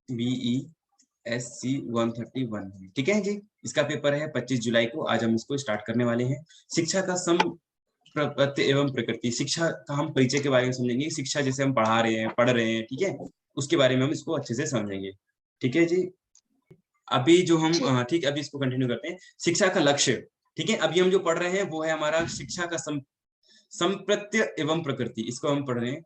BESC 131 है। ठीक है जी, इसका पेपर है 25 जुलाई को। आज हम इसको स्टार्ट करने वाले हैं। शिक्षा का संप्रपत्ति एवं प्रकृति, शिक्षा का हम परिचय के बारे में समझेंगे। शिक्षा जैसे हम पढ़ा रहे हैं, पढ़ रहे हैं, ठीक है, उसके बारे में हम इसको अच्छे से समझेंगे। ठीक है जी, अभी जो हम ठीक, अभी इसको कंटिन्यू करते हैं। शिक्षा का लक्ष्य, ठीक है, अभी हम जो पढ़ रहे हैं वो है हमारा शिक्षा का संप्रत्य एवं प्रकृति, इसको हम पढ़ रहे हैं।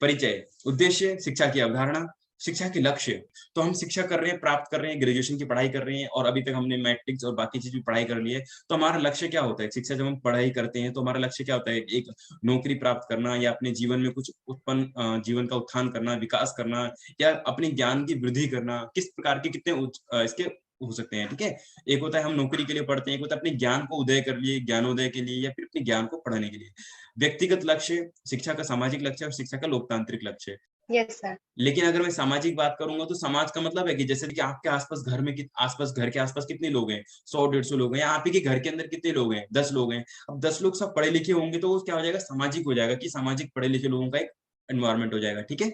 परिचय, उद्देश्य, शिक्षा की अवधारणा, शिक्षा के लक्ष्य। तो हम शिक्षा कर रहे हैं, प्राप्त कर रहे हैं, ग्रेजुएशन की पढ़ाई कर रहे हैं, और अभी तक हमने मैट्रिक्स और बाकी चीज भी पढ़ाई कर ली है। तो हमारा लक्ष्य क्या होता है? शिक्षा जब हम पढ़ाई करते हैं तो हमारा लक्ष्य क्या होता है? एक नौकरी प्राप्त करना, या अपने जीवन में कुछ उत्पन्न, जीवन का उत्थान करना, विकास करना, या अपने ज्ञान की वृद्धि करना। किस प्रकार के कितने इसके हो सकते हैं, ठीक है। एक होता है हम नौकरी के लिए पढ़ते हैं, एक होता है अपने ज्ञान को उदय कर लिए, ज्ञानोदय के लिए, या फिर अपने ज्ञान को पढ़ने के लिए। व्यक्तिगत लक्ष्य, शिक्षा का सामाजिक लक्ष्य और शिक्षा का लोकतांत्रिक लक्ष्य। Yes sir. लेकिन अगर मैं सामाजिक बात करूंगा तो समाज का मतलब है कि जैसे कि आपके आसपास घर में आसपास घर के आसपास कितने लोग हैं? 100-150 लोग हैं। या आप ही के घर के अंदर कितने लोग हैं? 10 लोग हैं। अब 10 लोग सब पढ़े लिखे होंगे तो वो क्या हो जाएगा? सामाजिक हो जाएगा, कि सामाजिक पढ़े लिखे लोगों का एक एनवायरमेंट हो जाएगा। ठीक है।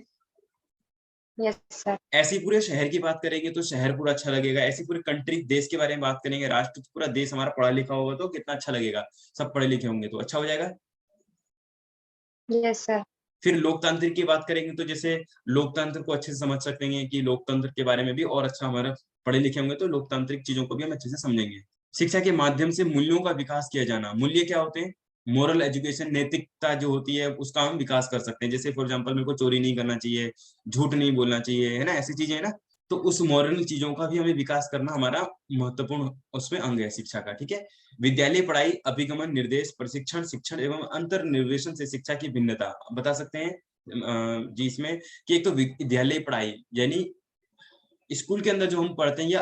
Yes sir. ऐसी पूरे शहर की बात करेंगे तो शहर पूरा अच्छा लगेगा। ऐसी पूरे कंट्री, देश के बारे में बात करेंगे, राष्ट्र, पूरा देश हमारा पढ़ा लिखा होगा तो कितना अच्छा लगेगा। सब पढ़े लिखे होंगे तो अच्छा हो जाएगा। Yes sir. फिर लोकतंत्र की बात करेंगे तो जैसे लोकतंत्र को अच्छे से समझ सकते हैं, कि लोकतंत्र के बारे में भी और अच्छा, हमारा पढ़े लिखे होंगे तो लोकतांत्रिक चीजों को भी हम अच्छे से समझेंगे। शिक्षा के माध्यम से मूल्यों का विकास किया जाना। मूल्य क्या होते हैं? मोरल एजुकेशन, नैतिकता जो होती है उसका हम विकास कर सकते हैं। जैसे फॉर एग्जांपल, मेरे को चोरी नहीं करना चाहिए, झूठ नहीं बोलना चाहिए, है ना, ऐसी चीजें है ना। तो उस मॉरल चीजों का भी हमें विकास करना हमारा महत्वपूर्ण उसमें अंग है शिक्षा का। ठीक है। विद्यालय पढ़ाई, अभिगमन, निर्देश, प्रशिक्षण, शिक्षण एवं अंतर्निर्देशन से शिक्षा की भिन्नता बता सकते हैं जी इसमें, कि एक तो विद्यालय पढ़ाई यानी स्कूल के अंदर जो हम पढ़ते हैं, या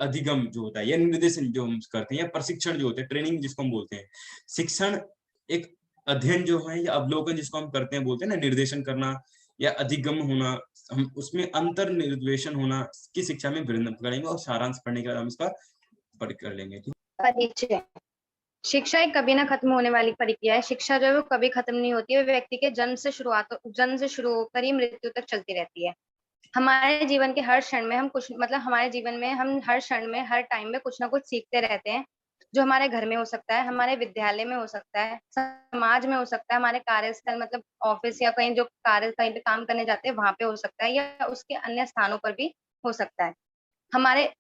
अधिगम जो होता है, या निर्देशन जो हम करते हैं, या प्रशिक्षण जो होते हैं, ट्रेनिंग जिसको हम बोलते हैं। शिक्षण एक अध्ययन जो है, या अवलोकन जिसको हम करते हैं, बोलते हैं ना, निर्देशन करना या अधिगम होना, हम उसमें अंतर्निर्देशन होना की शिक्षा में भिन्न करेंगे, और सारांश पढ़ने के बाद हम इसका पढ़ कर लेंगे। ठीक। परिचय। शिक्षा एक कभी ना खत्म होने वाली प्रक्रिया है। शिक्षा जो है वो कभी खत्म नहीं होती है, व्यक्ति के जन्म से शुरू होकर ही मृत्यु तक चलती रहती है। हमारे जीवन के हर क्षण में हम कुछ मतलब हमारे जीवन में हम हर क्षण में हर टाइम में कुछ ना कुछ सीखते रहते हैं, जो हमारे घर में हो सकता है, हमारे विद्यालय में हो सकता है, समाज में हो सकता है, हमारे कार्यस्थल मतलब ऑफिस या कहीं जो कार्य कहीं पे काम करने जाते हैं वहां पे हो सकता है, या उसके अन्य स्थानों पर भी हो सकता है। हमारे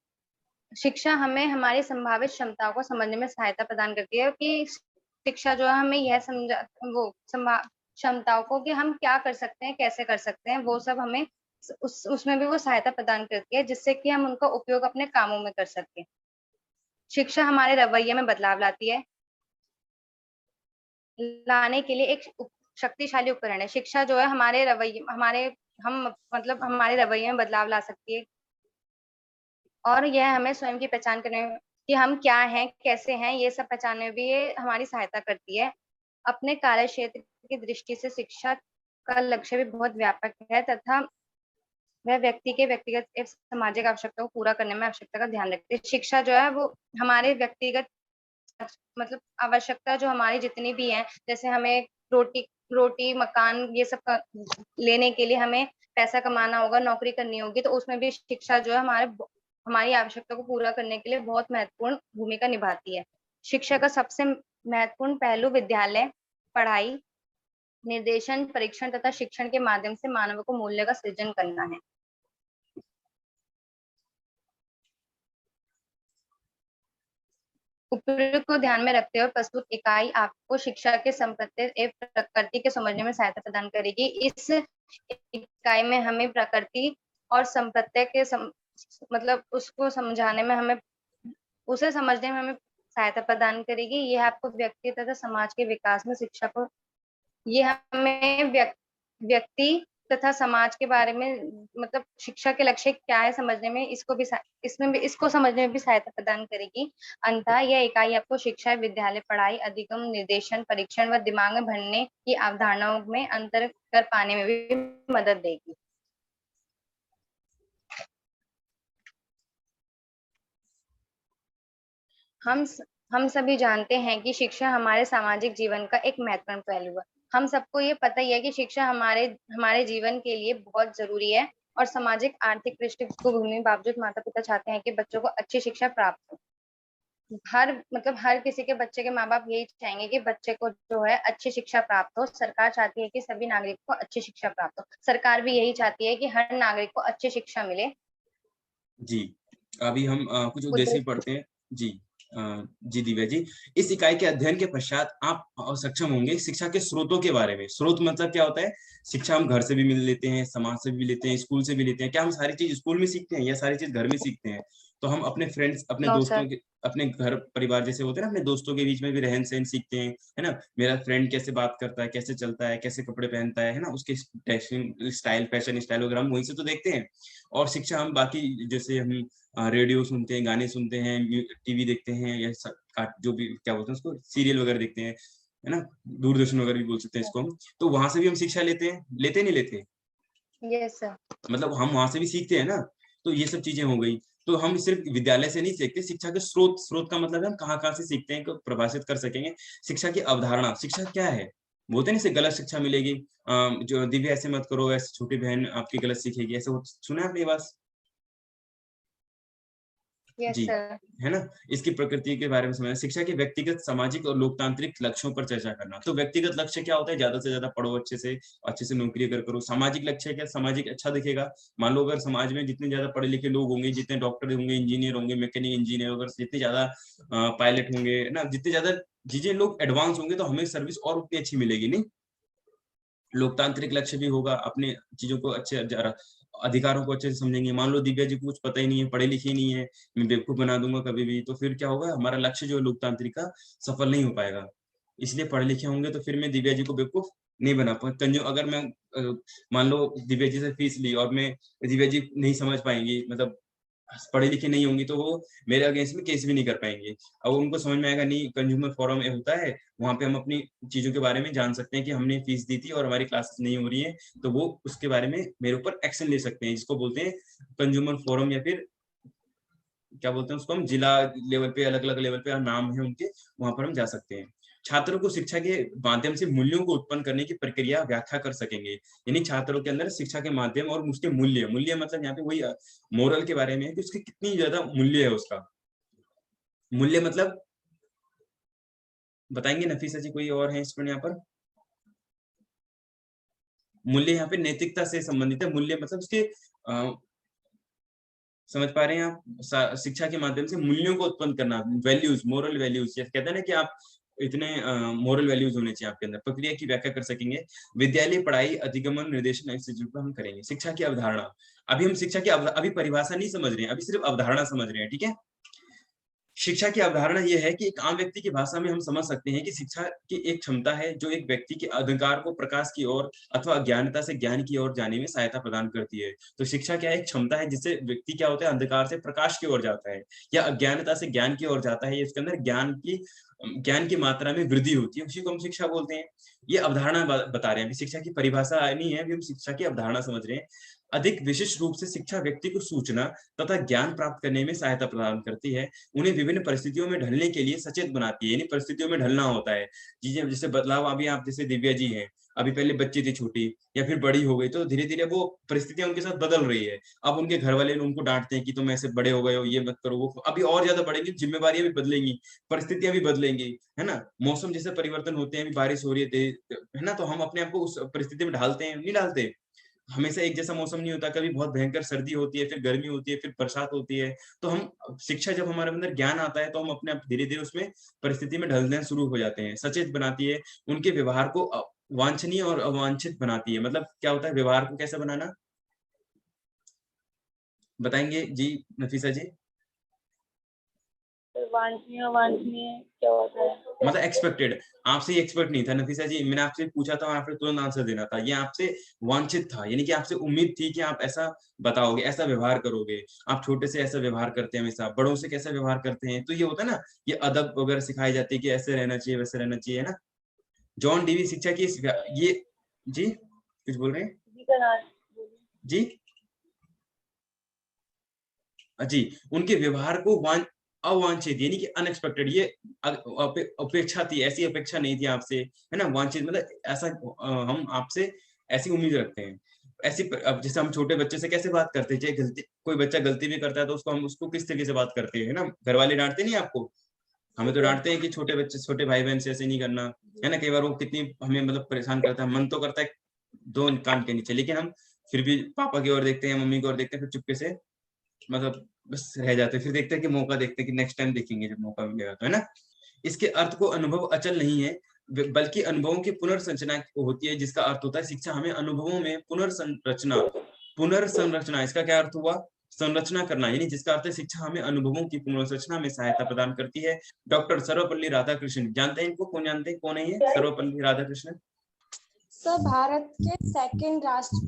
शिक्षा हमें हमारी संभावित क्षमताओं को समझने में सहायता प्रदान करती है, कि शिक्षा जो है हमें यह समझा वो क्षमताओं को कि हम क्या कर सकते हैं, कैसे कर सकते हैं, वो सब हमें उसमें भी वो सहायता प्रदान करती है, जिससे कि हम उनका उपयोग अपने कामों में कर सकें। शिक्षा हमारे रवैये में बदलाव लाती है, लाने के लिए एक शक्तिशाली उपकरण है। शिक्षा जो है हमारे रवैये हम मतलब हमारे रवैये में बदलाव ला सकती है, और यह हमें स्वयं की पहचान करने में कि हम क्या हैं, कैसे हैं, ये सब पहचानने में भी ये हमारी सहायता करती है। अपने कार्य क्षेत्र की दृष्टि से शिक्षा का लक्ष्य भी बहुत व्यापक है, तथा वह व्यक्ति के व्यक्तिगत एवं सामाजिक आवश्यकताओं को पूरा करने में आवश्यकता का ध्यान रखती है। शिक्षा जो है वो हमारे व्यक्तिगत मतलब आवश्यकता जो हमारी जितनी भी है, जैसे हमें रोटी रोटी मकान ये सब लेने के लिए हमें पैसा कमाना होगा, नौकरी करनी होगी, तो उसमें भी शिक्षा जो है हमारी आवश्यकता को पूरा करने के लिए बहुत महत्वपूर्ण भूमिका निभाती है। शिक्षा का सबसे महत्वपूर्ण पहलू विद्यालय पढ़ाई, निर्देशन, परीक्षण तथा शिक्षण के माध्यम से मानव को मूल्य का सृजन करना है। उपयुक्त को ध्यान में रखते हुए प्रस्तुत इकाई आपको शिक्षा के संपत्ति एवं प्रकृति के समझने में सहायता प्रदान करेगी। इस इकाई में हमें प्रकृति और संपत्ति के मतलब उसको समझाने में हमें उसे समझने में हमें सहायता प्रदान करेगी। यह आपको व्यक्ति तथा समाज के विकास में शिक्षा को ये हमें व्यक्ति तथा समाज के बारे में मतलब शिक्षा के लक्ष्य क्या है समझने में इसको समझने में भी सहायता प्रदान करेगी। अंततः यह इकाई आपको शिक्षा, विद्यालय पढ़ाई, अधिगम, निर्देशन, परीक्षण व दिमाग में भरने की अवधारणाओं में अंतर कर पाने में भी मदद देगी। हम सभी जानते हैं कि शिक्षा हमारे सामाजिक जीवन का एक महत्वपूर्ण पहलू है। हम सबको ये पता ही है कि शिक्षा हमारे जीवन के लिए बहुत जरूरी है, और सामाजिक आर्थिक पृष्ठभूमि के बावजूद माता पिता चाहते हैं कि बच्चों को अच्छी शिक्षा प्राप्त हो। हर किसी के बच्चे के माँ बाप यही चाहेंगे कि बच्चे को जो है अच्छी शिक्षा प्राप्त हो। सरकार चाहती है कि सभी नागरिक को अच्छी शिक्षा प्राप्त हो। सरकार भी यही चाहती है कि हर नागरिक को अच्छी शिक्षा मिले। जी, अभी हम कुछ उद्देश्य उद्देश्य पढ़ते हैं। जी जी दिव्या जी, इस इकाई के अध्ययन के पश्चात आप सक्षम होंगे शिक्षा के स्रोतों के बारे में। स्रोत मतलब क्या होता है? शिक्षा हम घर से भी मिल लेते हैं, समाज से भी लेते हैं, स्कूल से भी लेते हैं। क्या हम सारी चीज़ स्कूल में सीखते हैं या सारी चीज़ घर में सीखते हैं? तो हम अपने फ्रेंड्स, अपने नो दोस्तों सर। के, अपने घर परिवार जैसे होते हैं ना, अपने दोस्तों के बीच में भी रहन-सहन सीखते हैं, है ना? मेरा फ्रेंड कैसे बात करता है, कैसे चलता है, कैसे कपड़े पहनता है ना? उसके ड्रेसिंग स्टाइल, फैशन स्टाइल वगैरह हम वहीं से तो देखते हैं। और शिक्षा हम बाकी जैसे हम रेडियो सुनते हैं, गाने सुनते हैं, टीवी देखते हैं या जो भी क्या बोलते हैं उसको, सीरियल वगैरह देखते हैं, है ना? दूरदर्शन वगैरह भी बोल सकते हैं इसको हम। तो वहाँ से भी हम शिक्षा लेते हैं, लेते नहीं लेते? Yes sir. मतलब हम वहाँ से भी सीखते हैं ना, तो ये सब चीज़ें हो गई। तो हम सिर्फ़ विद्यालय से नहीं सीखते, शिक्षा के स्रोत, स्रोत का मतलब है हम कहाँ-कहाँ से सीखते हैं, को परिभाषित कर सकेंगे। शिक्षा की अवधारणा, शिक्षा क्या है? बोलते हैं ना, इससे गलत शिक्षा मिलेगी, जो दिव्या ऐसे मत करो, ऐसे छोटी बहन आपकी गलत सीखेगी, ऐसा हो, सुना है आपने ये बात? यस जी, सर। है ना? इसकी प्रकृति के बारे में समझना, शिक्षा के व्यक्तिगत, सामाजिक और लोकतांत्रिक लक्ष्यों पर चर्चा करना। तो व्यक्तिगत लक्ष्य क्या होता है? ज़्यादा से ज़्यादा पढ़ो अच्छे से नौकरी अगर करो। सामाजिक लक्ष्य क्या? सामाजिक अच्छा दिखेगा। मान लो अगर समाज में जितने ज़्यादा पढ़े लिखे लोग होंगे, जितने डॉक्टर होंगे, इंजीनियर होंगे, मैकेनिक इंजीनियर, अगर जितने ज़्यादा पायलट होंगे, है ना? जितने ज़्यादा चीज़ें लोग एडवांस होंगे, तो हमें सर्विस और उतनी अच्छी मिलेगी, नहीं? लोकतांत्रिक लक्ष्य भी होगा, अपने चीज़ों को अच्छे जरा अधिकारों को अच्छे से समझेंगे। मान लो दिव्या जी को कुछ पता ही नहीं है, पढ़ी-लिखी नहीं है, मैं बेवकूफ़ बना दूँगा कभी भी, तो फिर क्या होगा? हमारा लक्ष्य जो है लोकतांत्रिक का, सफल नहीं हो पाएगा। इसलिए पढ़े-लिखे होंगे तो फिर मैं दिव्या जी को बेवकूफ़ नहीं बना पाऊँ। अगर मैं मान लो दिव्या जी से फीस ली और मैं दिव्या जी नहीं समझ पाएँगी, मतलब पढ़ी-लिखी नहीं होंगी, तो वो मेरे अगेंस्ट में केस भी नहीं कर पाएँगे। अब उनको समझ में आएगा, नहीं, कंज्यूमर फोरम ये होता है, वहाँ पे हम अपनी चीज़ों के बारे में जान सकते हैं कि हमने फीस दी थी और हमारी क्लासेस नहीं हो रही हैं, तो वो उसके बारे में मेरे ऊपर एक्शन ले सकते हैं, जिसको बोलते हैं कंज्यूमर फोरम, या फिर क्या बोलते हैं उसको, हम जिला लेवल पे, अलग-अलग लेवल पे नाम है उनके, वहाँ पर हम जा सकते हैं। छात्रों को शिक्षा के माध्यम से मूल्यों को उत्पन्न करने की प्रक्रिया व्याख्या कर सकेंगे। यानी छात्रों के अंदर शिक्षा के माध्यम और उसके मूल्य, मूल्य मतलब यहाँ पे वही मोरल के बारे में है कि उसकी कितनी ज़्यादा मूल्य है उसका। मूल्य मतलब बताएँगे नफीसा जी, कोई और है स्टूडेंट यहाँ पर? मूल्य यहाँ पे नैतिकता से संबंधित है। मूल्य मतलब उसके समझ पा रहे हैं आप? शिक्षा के माध्यम से मूल्यों को उत्पन्न करना, वैल्यूज़, मोरल वैल्यूज़, जैसे कहते हैं ना कि आप इतने मोरल वैल्यूज़ होने चाहिए आपके अंदर। प्रक्रिया की व्याख्या कर सकेंगे। विद्यालय पढ़ाई, अधिगमन, निर्देशन, ऐसी चीज़ों पे हम करेंगे। शिक्षा की अवधारणा। अभी हम शिक्षा की अभी परिभाषा नहीं समझ रहे हैं, अभी सिर्फ अवधारणा समझ रहे हैं, ठीक है? शिक्षा की अवधारणा ये है कि एक आम व्यक्ति की भाषा में हम समझ सकते हैं कि शिक्षा की एक क्षमता है जो एक व्यक्ति के अधिकार को प्रकाश की ओर अथवा अज्ञानता से ज्ञान की ओर जाने में सहायता प्रदान करती है। तो शिक्षा क्या है? एक क्षमता है जिससे व्यक्ति क्या होता है? अंधकार से प्रकाश की ओर जाता है या अज्ञानता से ज्ञान की ओर जाता है। इसके अंदर ज्ञान की मात्रा में वृद्धि होती है, उसी को हम शिक्षा बोलते हैं। ये अवधारणा बता रहे हैं, अभी शिक्षा की परिभाषा नहीं है, अभी हम शिक्षा की अवधारणा समझ रहे हैं। अधिक विशिष्ट रूप से शिक्षा व्यक्ति को सूचना तथा ज्ञान प्राप्त करने में सहायता प्रदान करती है। उन्हें विभिन्न परिस्थितियों में ढलने के लिए सचेत बनाती है, यानी परिस्थितियों में ढलना होता है। चीज़ें जैसे बदलाव, अभी आप जैसे दिव्या जी हैं, अभी पहले बच्ची थी छोटी या फिर बड़ी हो गई, तो धीरे-धीरे वो परिस्थितियाँ उनके साथ बदल रही है। अब उनके घर वाले उनको डाँटते हैं कि तुम ऐसे बड़े हो गए हो, ये मत करो, वो अभी और ज़्यादा बढ़ेंगी, ज़िम्मेवारियाँ भी बदलेंगी, परिस्थितियाँ भी बदलेंगी, है ना? मौसम जैसे परिवर्तन होते हैं, अभी बारिश हो रही है तेज़, है ना? तो हम अपने आप को उस परिस्थिति में ढालते हैं, नहीं डालते? हमेशा एक जैसा मौसम नहीं होता, कभी बहुत भयंकर सर्दी होती है, फिर गर्मी होती है, फिर बरसात होती है। तो हम शिक्षा, जब हमारे अंदर ज्ञान आता है, तो हम अपने आप धीरे-धीरे उसमें परिस्थिति में ढलना शुरू हो जाते हैं। सचेत बनाती है, उनके व्यवहार को वांछनीय और अवांछित बनाती है। मतलब क्या होता है व्यवहार को कैसे बनाना? बताएँगे जी, नफीसा जी? वांछनीय अवांछनीय क्या होता है? मतलब एक्सपेक्टेड, आपसे ये एक्सपेक्ट नहीं था नफीसा जी, मैंने आपसे पूछा था और आपने तुरंत आंसर देना था। ये आपसे वांछित था, यानी कि आपसे उम्मीद थी कि आप ऐसा बताओगे, ऐसा व्यवहार करोगे। आप छोटे से ऐसा व्यवहार करते हैं हमेशा, बड़ों से कैसा व्यवहार करते हैं। तो ये होता है ना, ये अदब वगैरह सिखाई जाती है कि ऐसे रहना चाहिए, वैसे रहना चाहिए, है ना? जॉन डीवी शिक्षा की ये जी, कुछ बोल रहे हैं? जी का नाम बोलिए। जी? जी, उनके व्यवहार को अवांछित, यानी कि अनएक्सपेक्टेड, ये अपेक्षा थी, ऐसी अपेक्षा नहीं थी आपसे, है ना? वांछित मतलब ऐसा हम आपसे ऐसी उम्मीद रखते हैं। अब जैसे हम छोटे बच्चे से कैसे बात करते हैं, चाहे गलती कोई बच्चा गलती भी करता है तो उसको हम उसको किस तरीके से बात करते हैं ना, घर वाले डांटते नहीं आपको, हमें तो डांटते हैं कि छोटे बच्चे छोटे भाई बहन से ऐसे नहीं करना है ना। कई बार वो कितनी हमें मतलब परेशान करता है, मन तो करता है दो कान के नीचे, लेकिन हम फिर भी पापा की ओर देखते हैं, मम्मी की ओर देखते हैं, फिर चुपके से मतलब बस रह जाते हैं, फिर देखते हैं कि मौका देखते हैं कि नेक्स्ट टाइम देखेंगे जब मौका मिलेगा तो, है ना। इसके अर्थ को अनुभव अचल नहीं है, बल्कि अनुभवों की पुनर्संरचना होती है, जिसका अर्थ होता है शिक्षा हमें अनुभवों में पुनर्संरचना। इसका क्या अर्थ हुआ? संरचना करना, यानी जिसका अर्थ है शिक्षा हमें अनुभवों की पुनर्संरचना में सहायता प्रदान करती है। डॉक्टर सर्वपल्ली राधाकृष्णन, जानते हैं इनको? कौन जानते हैं, कौन है ये सर्वपल्ली राधाकृष्णन? सर भारत के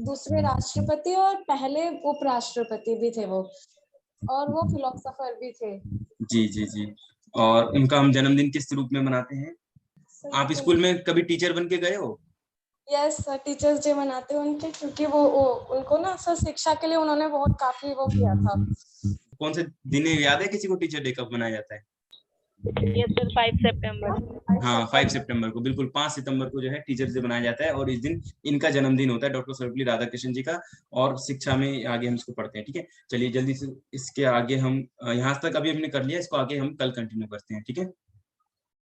दूसरे राष्ट्रपति और पहले उपराष्ट्रपति भी थे वो, और वो फिलोसोफर भी थे। जी जी जी। और उनका हम जन्मदिन किस रूप में मनाते हैं? आप स्कूल में कभी टीचर बन के गए हो? यस सर, टीचर्स डे मनाते हैं उनके, क्योंकि वो उनको ना सर शिक्षा के लिए उन्होंने बहुत काफी वो किया था। कौन से दिन याद है किसी को टीचर डे कब मनाया जाता है? यस सर, 5 सितंबर। हाँ 5 सितंबर को, बिल्कुल 5 सितंबर को जो है टीचर्स डे मनाया जाता है, और इस दिन इनका जन्मदिन होता है, डॉक्टर सर्वपल्ली राधाकृष्णन जी का। और शिक्षा में आगे हम इसको पढ़ते हैं, ठीक है। चलिए जल्दी से इसके आगे हम यहाँ तक अभी हमने कर लिया, इसको आगे हम कल कंटिन्यू करते हैं, ठीक है।